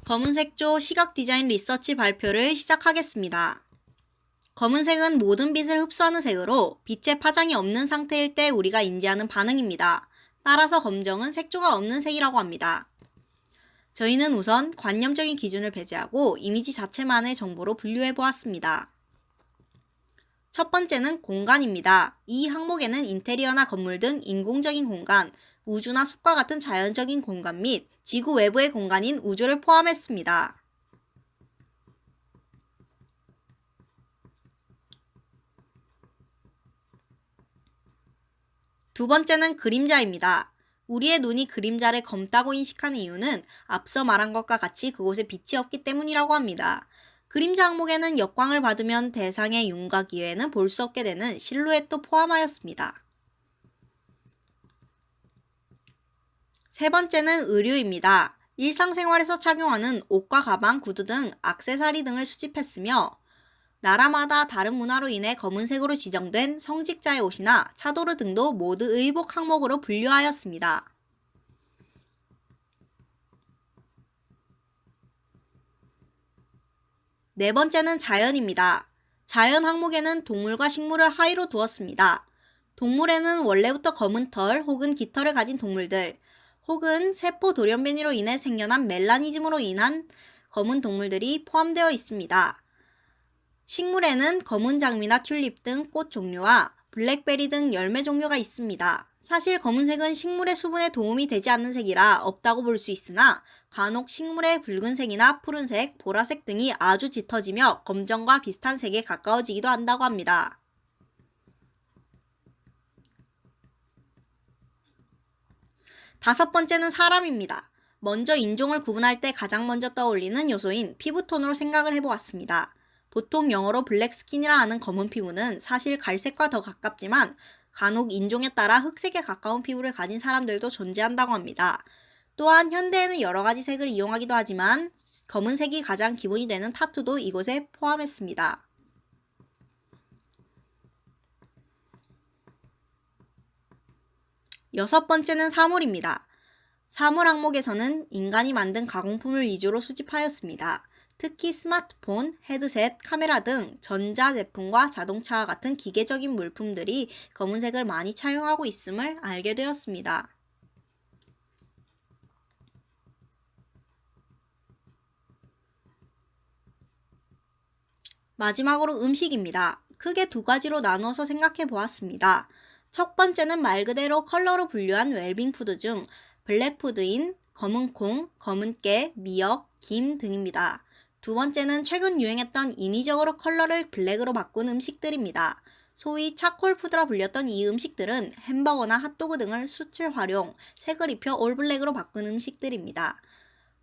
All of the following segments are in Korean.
검은색조 시각 디자인 리서치 발표를 시작하겠습니다. 검은색은 모든 빛을 흡수하는 색으로 빛의 파장이 없는 상태일 때 우리가 인지하는 반응입니다. 따라서 검정은 색조가 없는 색이라고 합니다. 저희는 우선 관념적인 기준을 배제하고 이미지 자체만의 정보로 분류해 보았습니다. 첫 번째는 공간입니다. 이 항목에는 인테리어나 건물 등 인공적인 공간, 우주나 숲과 같은 자연적인 공간 및 지구 외부의 공간인 우주를 포함했습니다. 두 번째는 그림자입니다. 우리의 눈이 그림자를 검다고 인식하는 이유는 앞서 말한 것과 같이 그곳에 빛이 없기 때문이라고 합니다. 그림자 항목에는 역광을 받으면 대상의 윤곽 이외에는 볼 수 없게 되는 실루엣도 포함하였습니다. 세 번째는 의류입니다. 일상생활에서 착용하는 옷과 가방, 구두 등 액세서리 등을 수집했으며 나라마다 다른 문화로 인해 검은색으로 지정된 성직자의 옷이나 차도르 등도 모두 의복 항목으로 분류하였습니다. 네 번째는 자연입니다. 자연 항목에는 동물과 식물을 하위로 두었습니다. 동물에는 원래부터 검은 털 혹은 깃털을 가진 동물들, 혹은 세포 돌연변이로 인해 생겨난 멜라니즘으로 인한 검은 동물들이 포함되어 있습니다. 식물에는 검은 장미나 튤립 등 꽃 종류와 블랙베리 등 열매 종류가 있습니다. 사실 검은색은 식물의 수분에 도움이 되지 않는 색이라 없다고 볼 수 있으나 간혹 식물의 붉은색이나 푸른색, 보라색 등이 아주 짙어지며 검정과 비슷한 색에 가까워지기도 한다고 합니다. 다섯 번째는 사람입니다. 먼저 인종을 구분할 때 가장 먼저 떠올리는 요소인 피부톤으로 생각을 해보았습니다. 보통 영어로 블랙 스킨이라 하는 검은 피부는 사실 갈색과 더 가깝지만 간혹 인종에 따라 흑색에 가까운 피부를 가진 사람들도 존재한다고 합니다. 또한 현대에는 여러 가지 색을 이용하기도 하지만 검은색이 가장 기본이 되는 타투도 이곳에 포함했습니다. 여섯 번째는 사물입니다. 사물 항목에서는 인간이 만든 가공품을 위주로 수집하였습니다. 특히 스마트폰, 헤드셋, 카메라 등 전자제품과 자동차와 같은 기계적인 물품들이 검은색을 많이 차용하고 있음을 알게 되었습니다. 마지막으로 음식입니다. 크게 두 가지로 나누어서 생각해 보았습니다. 첫 번째는 말 그대로 컬러로 분류한 웰빙푸드 중 블랙푸드인 검은콩, 검은깨, 미역, 김 등입니다. 두 번째는 최근 유행했던 인위적으로 컬러를 블랙으로 바꾼 음식들입니다. 소위 차콜푸드라 불렸던 이 음식들은 햄버거나 핫도그 등을 수칠 활용, 색을 입혀 올블랙으로 바꾼 음식들입니다.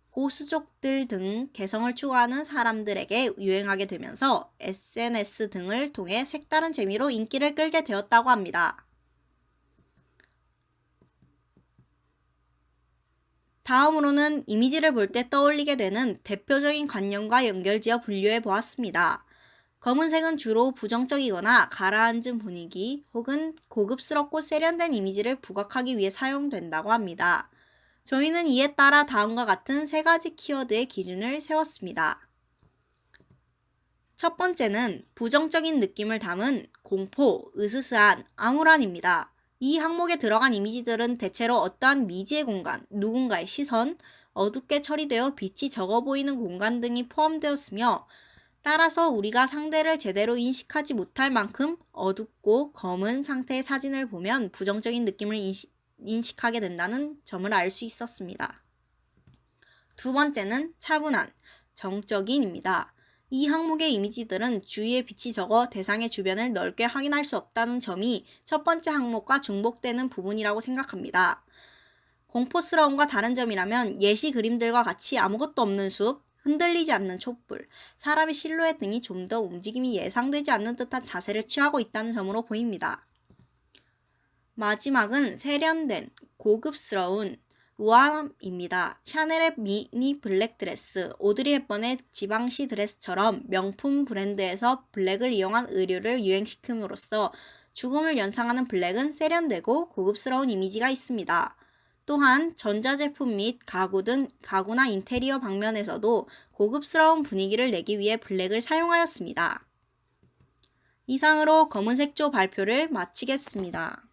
고수족들 등 개성을 추구하는 사람들에게 유행하게 되면서 SNS 등을 통해 색다른 재미로 인기를 끌게 되었다고 합니다. 다음으로는 이미지를 볼 때 떠올리게 되는 대표적인 관념과 연결지어 분류해 보았습니다. 검은색은 주로 부정적이거나 가라앉은 분위기 혹은 고급스럽고 세련된 이미지를 부각하기 위해 사용된다고 합니다. 저희는 이에 따라 다음과 같은 세 가지 키워드의 기준을 세웠습니다. 첫 번째는 부정적인 느낌을 담은 공포, 으스스한, 암울한입니다. 이 항목에 들어간 이미지들은 대체로 어떠한 미지의 공간, 누군가의 시선, 어둡게 처리되어 빛이 적어 보이는 공간 등이 포함되었으며 따라서 우리가 상대를 제대로 인식하지 못할 만큼 어둡고 검은 상태의 사진을 보면 부정적인 느낌을 인식하게 된다는 점을 알 수 있었습니다. 두 번째는 차분한, 정적인입니다. 이 항목의 이미지들은 주위에 빛이 적어 대상의 주변을 넓게 확인할 수 없다는 점이 첫 번째 항목과 중복되는 부분이라고 생각합니다. 공포스러움과 다른 점이라면 예시 그림들과 같이 아무것도 없는 숲, 흔들리지 않는 촛불, 사람의 실루엣 등이 좀 더 움직임이 예상되지 않는 듯한 자세를 취하고 있다는 점으로 보입니다. 마지막은 세련된, 고급스러운, 우아함입니다. 샤넬의 미니 블랙 드레스, 오드리 헵번의 지방시 드레스처럼 명품 브랜드에서 블랙을 이용한 의류를 유행시킴으로써 죽음을 연상하는 블랙은 세련되고 고급스러운 이미지가 있습니다. 또한 전자제품 및 가구나 인테리어 방면에서도 고급스러운 분위기를 내기 위해 블랙을 사용하였습니다. 이상으로 검은색조 발표를 마치겠습니다.